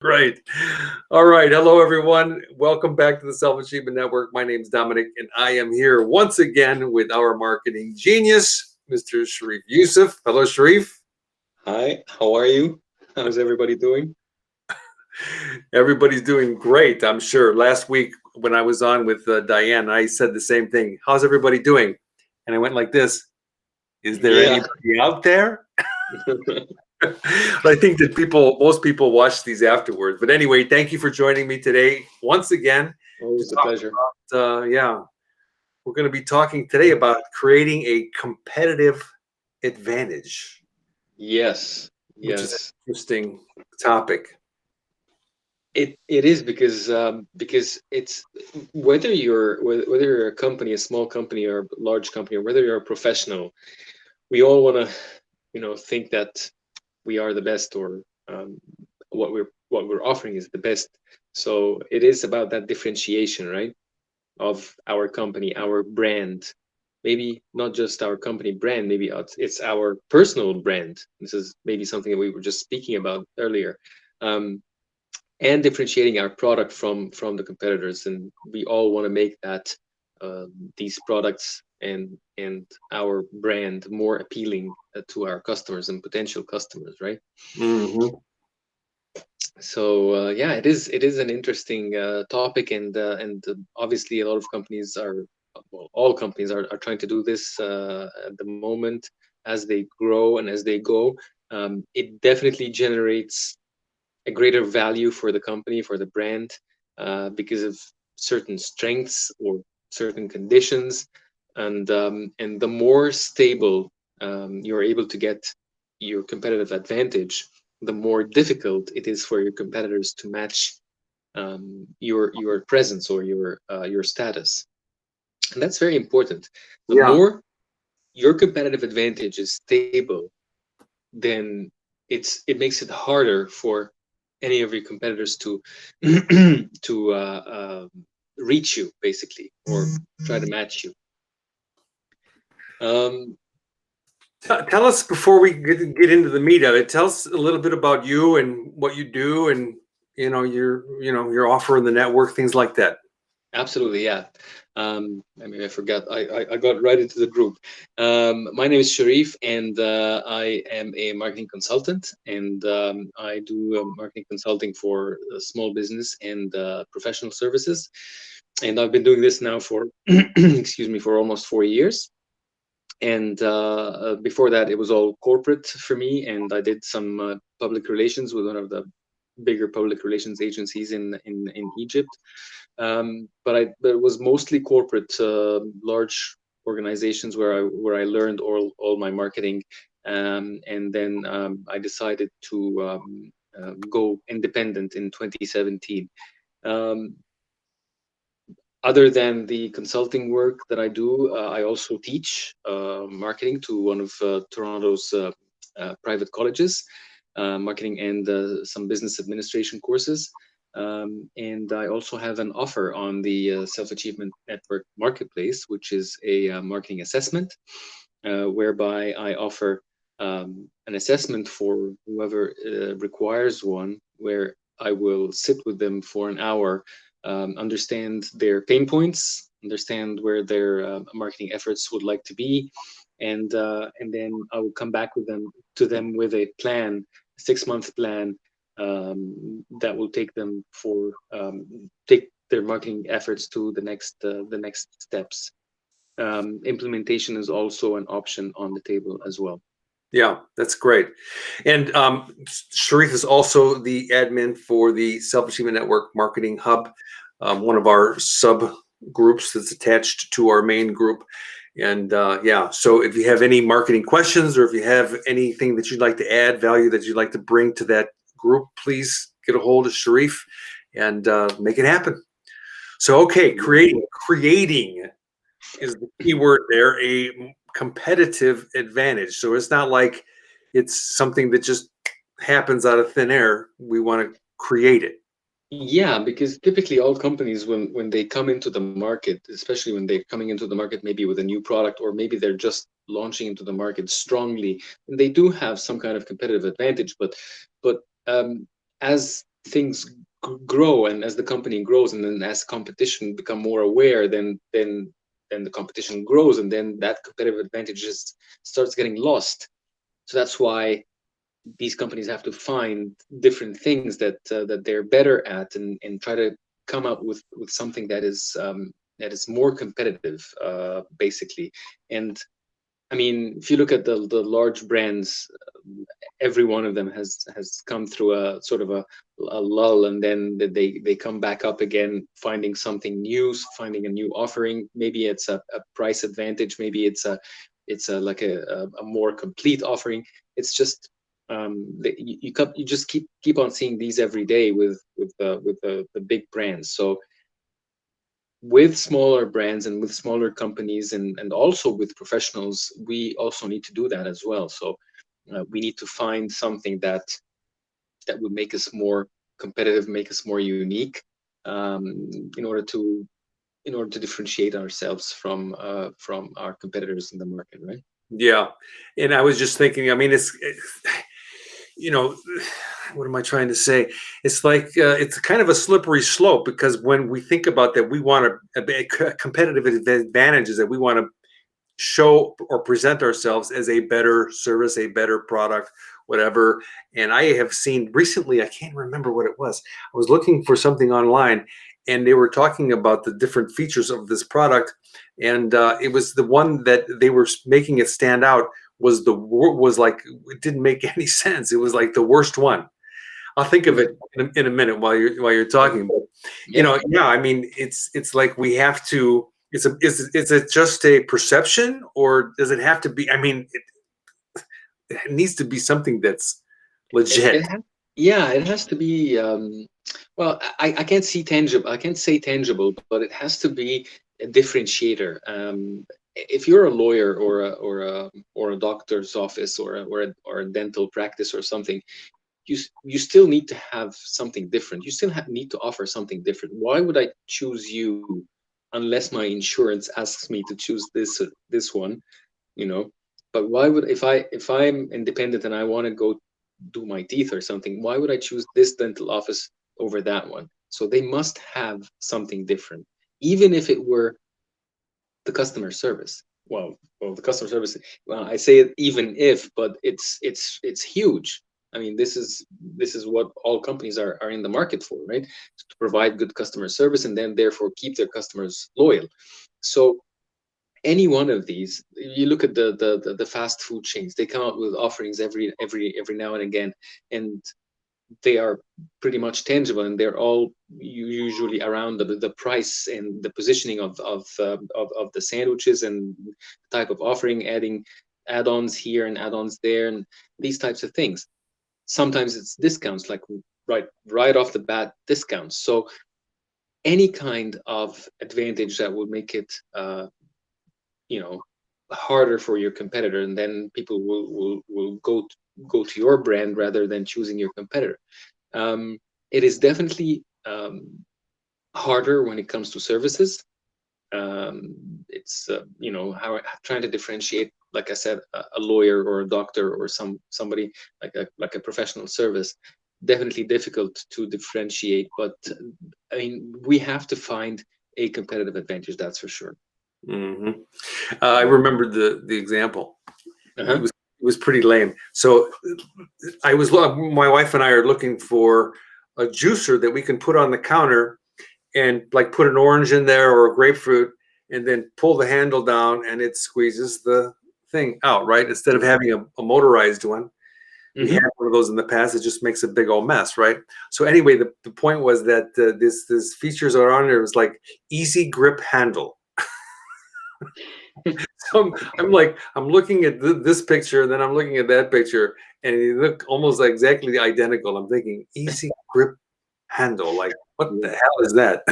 Right. All right. Hello, everyone. Welcome back to the Self Achievement Network. My name is Dominic, and I am here once again with our marketing genius, Mr. Sharif Yusuf. Hello, Sharif. Hi, how are you? How's everybody doing? Everybody's doing great, I'm sure. Last week, when I was on with Diane, I said the same thing. How's everybody doing? And I went like this. Is there Yeah. anybody out there? I think that most people watch these afterwards. But anyway, thank you for joining me today once again to Always a talk pleasure. about, we're going to be talking today about creating a competitive advantage, Yes, which is an yes. interesting topic. It is because it's whether you're a company, a small company or a large company, or whether you're a professional, we all want to, think that we are the best, or what we're offering is the best. So it is about that differentiation, right? Of our company, our brand. Maybe not just our company brand, maybe it's our personal brand. This is maybe something that we were just speaking about earlier. Um, and differentiating our product from the competitors. And we all want to make that these products and our brand more appealing to our customers and potential customers, right? Hmm. So yeah, it is an interesting topic, and obviously a lot of companies are, well, all companies are trying to do this at the moment as they grow and as they go. It definitely generates a greater value for the company, for the brand, because of certain strengths or certain conditions, and the more stable you're able to get your competitive advantage, the more difficult it is for your competitors to match your presence or your status, and that's very important. The Yeah. more your competitive advantage is stable, then it makes it harder for any of your competitors to to reach you, basically, or try to match you. Um, Tell us before we get into the meat of it. Tell us a little bit about you and what you do, and your offer in the network, things like that. Absolutely, yeah. I mean, I forgot. I got right into the group. My name is Sharif, and I am a marketing consultant, and I do marketing consulting for small business and professional services. And I've been doing this now for, excuse me, for almost 4 years. And before that, it was all corporate for me, and I did some public relations with one of the bigger public relations agencies in Egypt. But it was mostly corporate, large organizations where I learned all my marketing, and then I decided to go independent in 2017. Um, Other than the consulting work that I do, I also teach marketing to one of Toronto's private colleges, marketing and some business administration courses. And I also have an offer on the Self Achievement Network Marketplace, which is a marketing assessment, whereby I offer an assessment for whoever requires one, where I will sit with them for an hour, understand their pain points, understand where their marketing efforts would like to be, and then I will come back to them with a plan, 6 month plan, that will take them for take their marketing efforts to the next steps. Implementation is also an option on the table as well. Yeah, that's great. And Sharif is also the admin for the Self Achievement Network Marketing Hub, one of our sub groups that's attached to our main group. And so if you have any marketing questions, or if you have anything that you'd like to add, value that you'd like to bring to that group, please get a hold of Sharif and make it happen. So, okay, creating is the key word there, a competitive advantage. So it's not like it's something that just happens out of thin air. We want to create it. Yeah, because typically all companies, when they come into the market, especially when they're coming into the market maybe with a new product, or maybe they're just launching into the market strongly, they do have some kind of competitive advantage. But as things grow, and as the company grows, and then as competition become more aware, then the competition grows, and then that competitive advantage just starts getting lost. So that's why these companies have to find different things that they're better at, and try to come up with something that is more competitive, basically. And I mean, if you look at the large brands, every one of them has come through a sort of a lull, and then they come back up again, finding something new, finding a new offering. Maybe it's a price advantage, maybe it's a like a more complete offering. It's just you just keep on seeing these every day with the big brands. So with smaller brands and with smaller companies, and also with professionals, we also need to do that as well. So we need to find something that would make us more competitive, make us more unique, in order to differentiate ourselves from our competitors in the market, right? Yeah. And I was just thinking, I mean, you know, what am I trying to say? It's like it's kind of a slippery slope, because when we think about that, we want a competitive advantages that we want to show or present ourselves as a better service, a better product, whatever. And I have seen recently, I can't remember what it was. I was looking for something online, and they were talking about the different features of this product, and it was the one that they were making it stand out was was like, it didn't make any sense. It was like the worst one. I'll think of it in a minute while you're talking. But Yeah. yeah. I mean, it's like we have to. Is it just a perception, or does it have to be? I mean, it needs to be something that's legit. It has, yeah, it has to be. Well, I can't see tangible. I can't say tangible, but it has to be a differentiator. If you're a lawyer or a doctor's office or a dental practice or something, you still need to have something different. You still need to offer something different. Why would I choose you unless my insurance asks me to choose this one? You know, but why would if I'm independent and I want to go do my teeth or something, why would I choose this dental office over that one? So they must have something different, even if it were the customer service. Well, the customer service. Well, I say it even if, but it's huge. I mean, this is what all companies are in the market for, right? To provide good customer service, and then therefore keep their customers loyal. So any one of these, you look at the fast food chains, they come out with offerings every now and again, and they are pretty much tangible, and they're all usually around the price and the positioning of the sandwiches, and the type of offering, adding add-ons here and add-ons there, and these types of things. Sometimes it's discounts, like right off the bat discounts. So any kind of advantage that would make it you know harder for your competitor, and then people will go to your brand rather than choosing your competitor. It is definitely harder when it comes to services. It's how trying to differentiate, like I said, a lawyer or a doctor or somebody like a professional service, definitely difficult to differentiate. But I mean, we have to find a competitive advantage, that's for sure. Hmm. I remember the example. Uh-huh. It was pretty lame. So my wife and I are looking for a juicer that we can put on the counter, and like put an orange in there or a grapefruit, and then pull the handle down and it squeezes the thing out, right? Instead of having a motorized one. We had Hmm. one of those in the past. It just makes a big old mess, right? So anyway, the point was that this features are on there. It was like easy grip handle. So I'm looking at this picture, then I'm looking at that picture, and they look almost exactly identical. I'm thinking easy grip handle. Like, what the hell is that?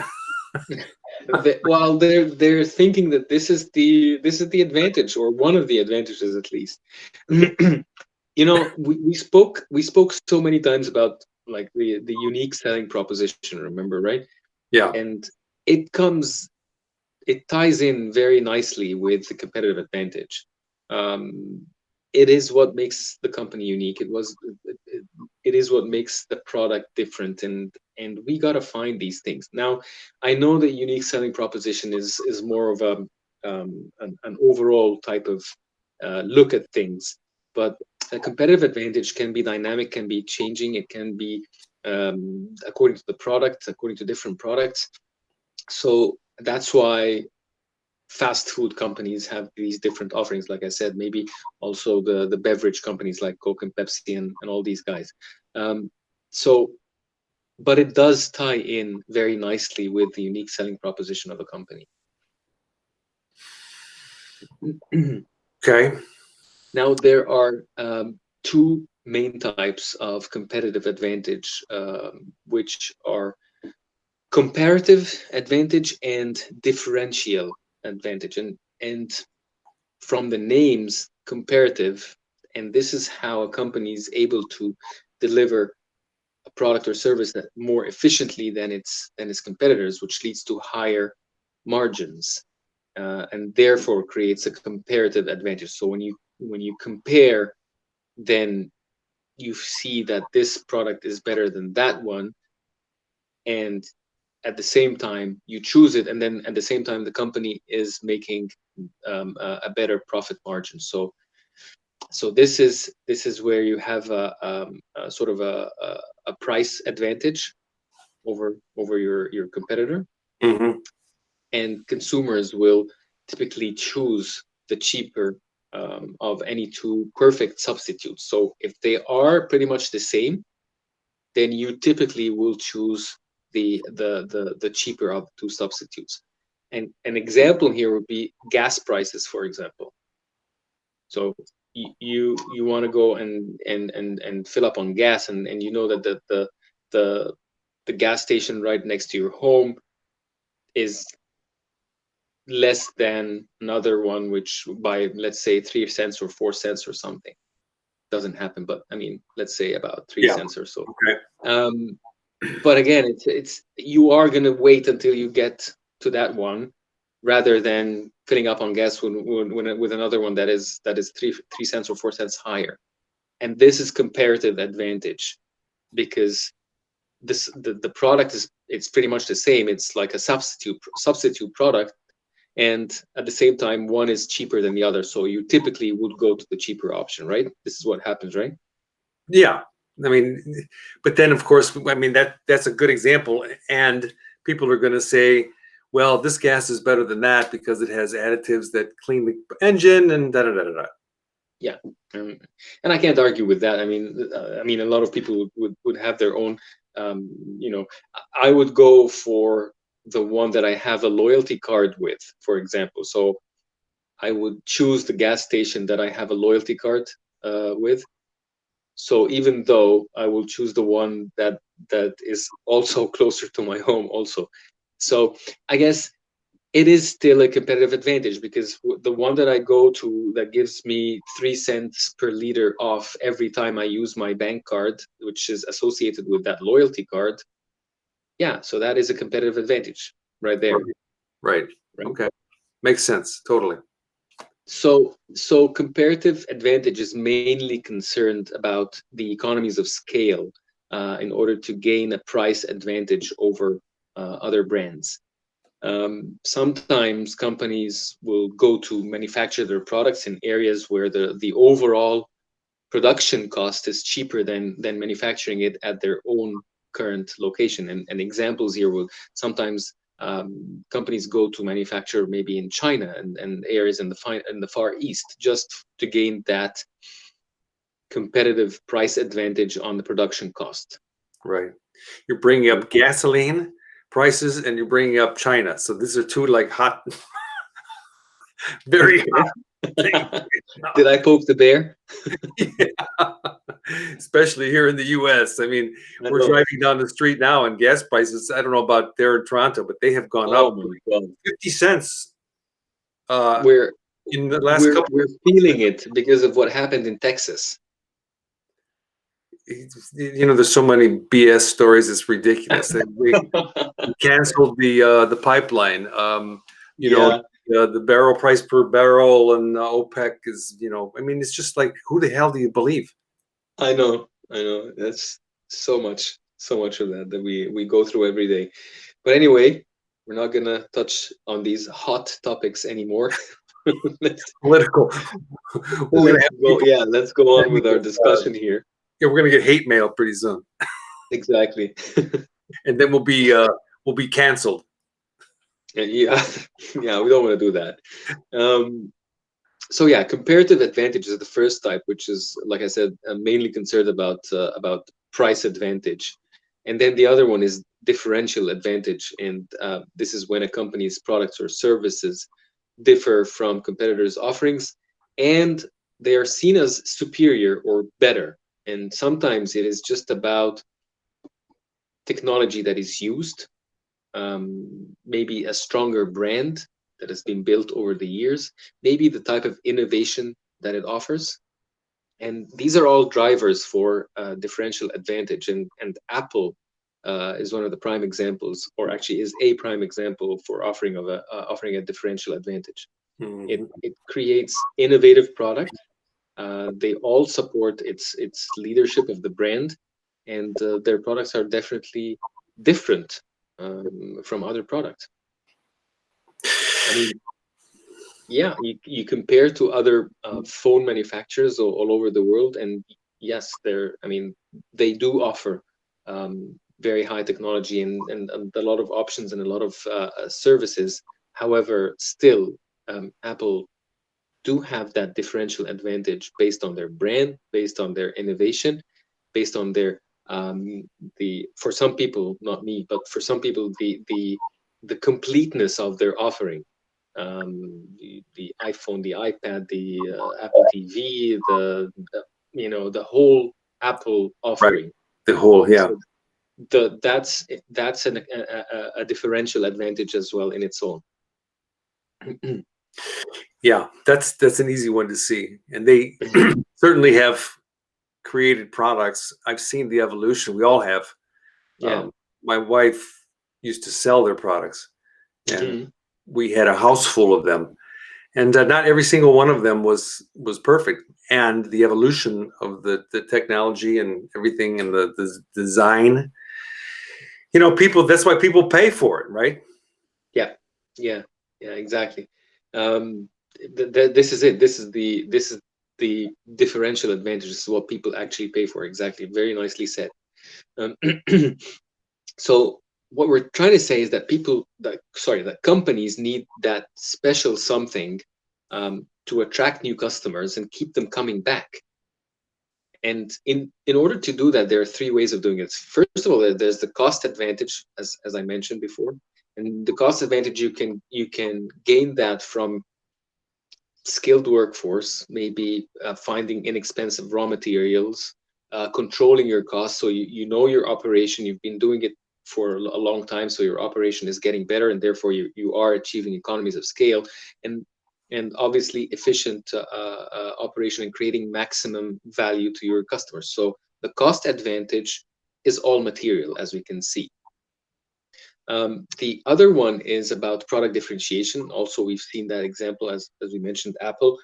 Well, they're thinking that this is the advantage, or one of the advantages at least. We spoke so many times about like the unique selling proposition, remember, right? Yeah. And it ties in very nicely with the competitive advantage. Um, it is what makes the company unique. It is what makes the product different, and we got to find these things. Now, I know the unique selling proposition is more of an overall type of look at things, but a competitive advantage can be dynamic, can be changing, it can be according to the product, according to different products. So that's why fast food companies have these different offerings. Like I said, maybe also the beverage companies like Coke and Pepsi and all these guys. So, but it does tie in very nicely with the unique selling proposition of a company. Okay. Now, there are two main types of competitive advantage, which are comparative advantage and differential advantage. And from the names, comparative, and this is how a company is able to deliver a product or service that more efficiently than its competitors, which leads to higher margins, and therefore creates a comparative advantage. So when you compare, then you see that this product is better than that one, and at the same time you choose it, and then at the same time the company is making a better profit margin. So this is where you have a sort of a price advantage over your competitor, Mm-hmm. and consumers will typically choose the cheaper of any two perfect substitutes. So if they are pretty much the same, then you typically will choose the cheaper of two substitutes. And an example here would be gas prices, for example. So you want to go and fill up on gas, and you know that the gas station right next to your home is less than another one, which by, let's say, 3 cents or 4 cents or something. Doesn't happen, but I mean, let's say about 3 cents or so. Okay. But again, it's you are gonna wait until you get to that one, rather than filling up on gas with another one that is 3 cents or 4 cents higher. And this is comparative advantage, because the product it's pretty much the same. It's like a substitute product, and at the same time one is cheaper than the other, so you typically would go to the cheaper option, right? This is what happens, right? Yeah. I mean, but then of course, I mean that's a good example, and people are going to say, well, this gas is better than that because it has additives that clean the engine and da da da da. Yeah, and I can't argue with that. I mean, a lot of people would have their own. You know, I would go for the one that I have a loyalty card with, for example. So I would choose the gas station that I have a loyalty card with. So even though I will choose the one that is also closer to my home, also. So I guess it is still a competitive advantage, because the one that I go to that gives me 3 cents per liter off every time I use my bank card, which is associated with that loyalty card. Yeah, so that is a competitive advantage right there. Right. Right. Okay. Makes sense. Totally. So comparative advantage is mainly concerned about the economies of scale in order to gain a price advantage over other brands. Sometimes companies will go to manufacture their products in areas where the overall production cost is cheaper than manufacturing it at their own current location. And examples here will sometimes companies go to manufacture maybe in China and areas in the Far East, just to gain that competitive price advantage on the production cost. Right. You're bringing up gasoline prices and you're bringing up China. So these are two like hot, very hot things. Did I poke the bear? Yeah. Especially here in the US. I mean, we're driving down the street now and gas prices, I don't know about there in Toronto, but they have gone up 50 cents We're in the last couple we're feeling it because of what happened in Texas. You know, there's so many BS stories, it's ridiculous. We canceled the pipeline. You know, the barrel price per barrel and OPEC is, I mean, it's just like, who the hell do you believe? I know. That's so much of that we go through every day. But anyway, we're not gonna touch on these hot topics anymore. let's, Political. We're gonna have people, let's go on with our discussion here. yeah, we're gonna get hate mail pretty soon, Exactly. and then we'll be canceled. Yeah, yeah, we don't want to do that. So yeah, comparative advantage is the first type, which is, like I said, mainly concerned about price advantage, and then the other one is differential advantage, and this is when a company's products or services differ from competitors' offerings, and they are seen as superior or better. And sometimes it is just about technology that is used, maybe a stronger brand that has been built over the years, maybe the type of innovation that it offers. And these are all drivers for differential advantage. And Apple is one of the prime examples, or actually is a prime example for offering a differential advantage. Mm-hmm. It creates innovative product. They all support its leadership of the brand, and their products are definitely different from other products. I mean, yeah, you compare to other phone manufacturers all over the world, and yes, they do offer very high technology and a lot of options and a lot of services. However, still, Apple do have that differential advantage based on their brand, based on their innovation, based on their for some people, not me, but for some people, the completeness of their offering. The iPhone, the iPad, the Apple TV, the whole Apple offering. Right. The whole, yeah. So that's a differential advantage as well in its own. Yeah, that's an easy one to see, and they certainly have created products. I've seen the evolution. We all have. Yeah. My wife used to sell their products, and Mm-hmm. we had a house full of them, and not every single one of them was perfect. And the evolution of the technology and everything, and the design, people, that's why people pay for it, right? Yeah, exactly. This is it. This is the differential advantage. This is what people actually pay for. Exactly. Very nicely said. So what we're trying to say is that that companies need that special something to attract new customers and keep them coming back. And in order to do that, there are three ways of doing it. First of all, there's the cost advantage, as I mentioned before, and the cost advantage you can gain that from skilled workforce, maybe finding inexpensive raw materials, controlling your costs, so you know your operation. You've been doing it for a long time, so your operation is getting better, and therefore you are achieving economies of scale, and obviously efficient operation and creating maximum value to your customers. So the cost advantage is all material, as we can see. The other one is about product differentiation. Also, we've seen that example, as we mentioned, Apple,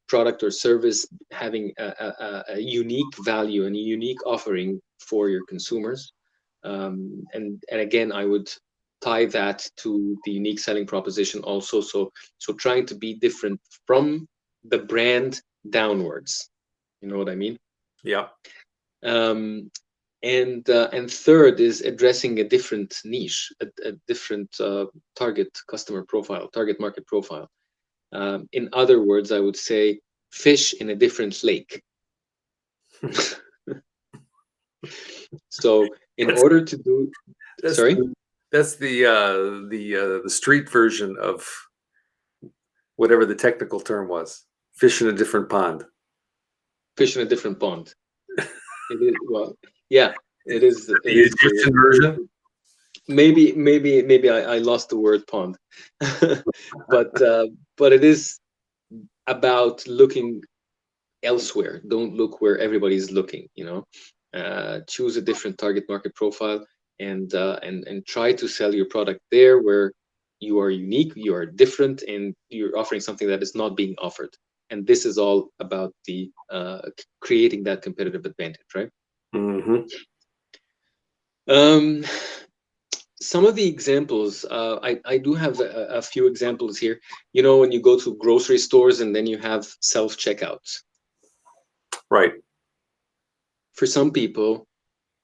product or service having a unique value and a unique offering for your consumers. And again, I would tie that to the unique selling proposition also. So trying to be different from the brand downwards. You know what I mean? Yeah. And third is addressing a different niche, a different target customer profile, target market profile. In other words, I would say fish in a different lake. So in order to do, sorry? That's the street version of whatever the technical term was. Fish in a different pond. Fish in a different pond. It is, well, yeah, it is. The Egyptian version. Maybe I lost the word pond, but it is about looking elsewhere. Don't look where everybody's looking. Choose a different target market profile and try to sell your product there where you are unique, you are different, and you're offering something that is not being offered. And this is all about the creating that competitive advantage, right? Mm-hmm. Some of the examples, I do have a few examples here. You know, when you go to grocery stores and then you have self-checkouts. Right. For some people,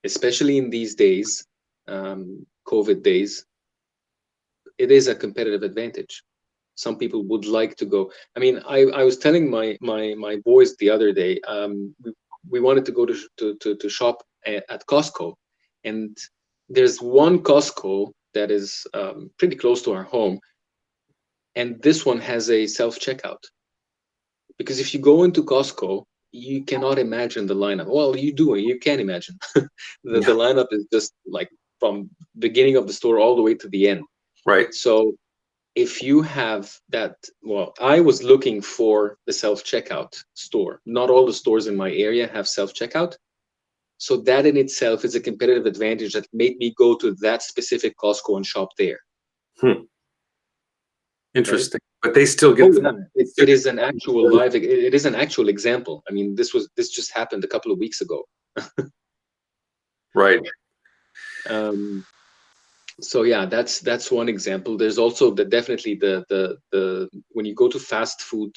especially in these days, COVID days, it is a competitive advantage. Some people would like to go. I mean, I was telling my boys the other day, we wanted to go to shop at Costco, and there's one Costco that is pretty close to our home, and this one has a self checkout. Because if you go into Costco, you cannot imagine the lineup. Well, you do, you can imagine. The lineup is just like from beginning of the store all the way to the end. Right. So if you have that, well, I was looking for the self-checkout store. Not all the stores in my area have self-checkout. So that in itself is a competitive advantage that made me go to that specific Costco and shop there. Hmm. Interesting. Right? But they still get Oh the, yeah, it is an actual live. It is an actual example. I mean, this just happened a couple of weeks ago. right. So yeah, that's one example. There's also definitely the when you go to fast food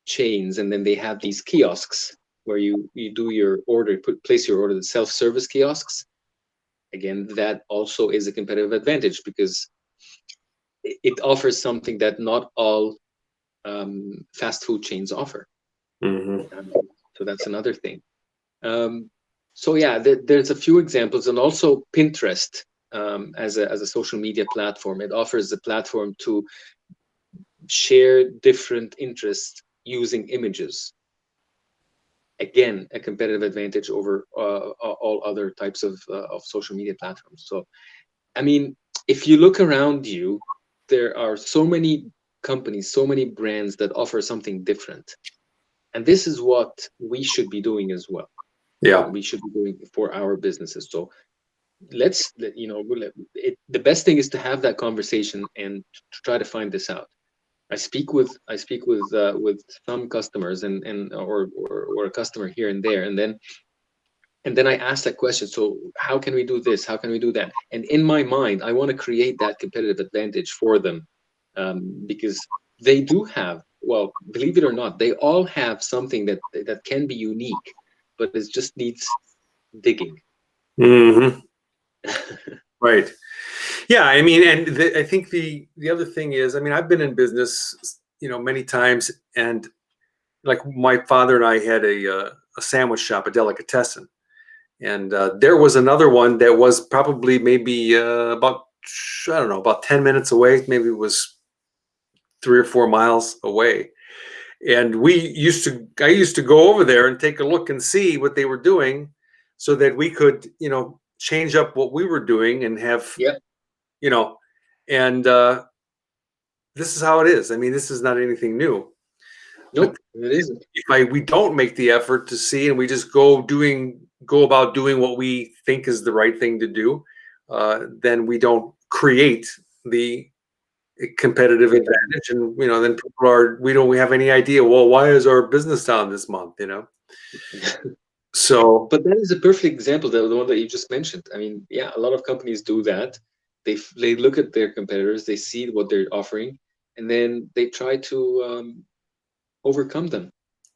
chains and then they have these kiosks where you do your order, place your order, the self-service kiosks. Again, that also is a competitive advantage because it offers something that not all fast food chains offer. Mm-hmm. So that's another thing. So yeah, there's a few examples, and also Pinterest as a social media platform. It offers a platform to share different interests using images. Again, a competitive advantage over all other types of social media platforms. So, I mean, if you look around you, there are so many companies, so many brands that offer something different. And this is what we should be doing as well. Yeah. We should be doing for our businesses. So the best thing is to have that conversation and to try to find this out. I speak with some customers and or a customer here and there, and then I ask that question. So how can we do this? How can we do that? And in my mind, I want to create that competitive advantage for them, because they do have, well, believe it or not, they all have something that can be unique, but it just needs digging. Mm-hmm. Right. Yeah. I mean, and I think the other thing is, I mean, I've been in business, many times, and like my father and I had a sandwich shop, a delicatessen, and there was another one that was probably maybe about, I don't know, about 10 minutes away. Maybe it was 3 or 4 miles away. And I used to go over there and take a look and see what they were doing so that we could, change up what we were doing and have, Yep. you know, and this is how it is. I mean, this is not anything new. But Nope, it isn't. if we don't make the effort to see and we just go about doing what we think is the right thing to do, then we don't create the competitive advantage, and then we don't have any idea, well, why is our business down this month? So But that is a perfect example, the one that you just mentioned. I mean, yeah, a lot of companies do that. They look at their competitors, they see what they're offering, and then they try to overcome them.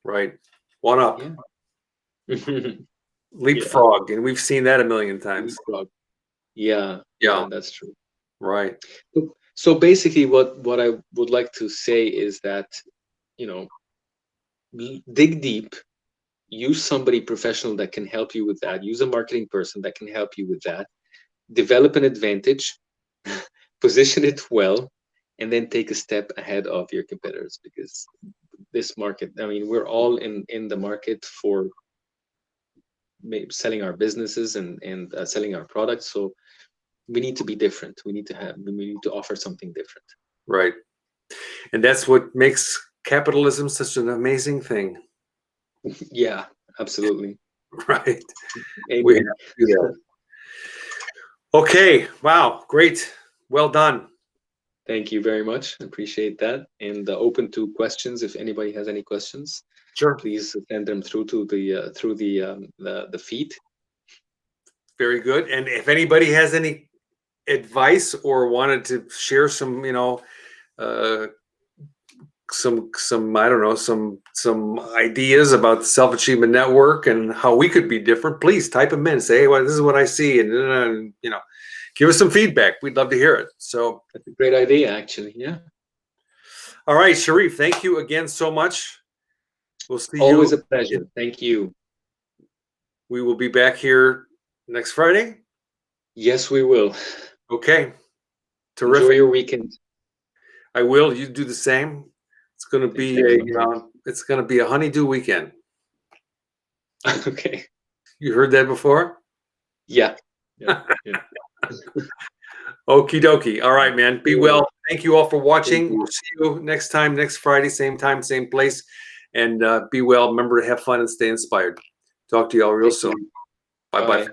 right, one up, Yeah. Yeah. leapfrog, and we've seen that a million times. Leapfrog. Yeah, Yeah, that's true. right. So basically, what I would like to say is that, you know, dig deep, use somebody professional that can help you with that, use a marketing person that can help you with that, develop an advantage, position it well, and then take a step ahead of your competitors, because this market, I mean, we're all in the market for selling our businesses and selling our products. So we need to be different. We need to offer something different. Right. And that's what makes capitalism such an amazing thing. Yeah, absolutely. Right. We have Amen. to do that. Okay. Wow. Great. Well done. Thank you very much. I appreciate that. And open to questions. If anybody has any questions, Sure. please send them through to the feed. Very good. And if anybody has any advice or wanted to share some, some I don't know, some ideas about the Self-Achievement Network and how we could be different, please type them in. Say, hey, well, this is what I see, and give us some feedback. We'd love to hear it. So that's a great idea, actually. Yeah. All right, Sharif, thank you again so much. We'll see you. Always a pleasure. Thank you. We will be back here next Friday. Yes, we will. Okay. Terrific. Enjoy your weekend. I will. You do the same. It's going to be it's going to be a honeydew weekend. Okay. You heard that before? Yeah. Okie dokie. All right, man. Be well. Thank you all for watching. We'll see you next time, next Friday, same time, same place. And be well. Remember to have fun and stay inspired. Talk to you all real soon. Bye-bye.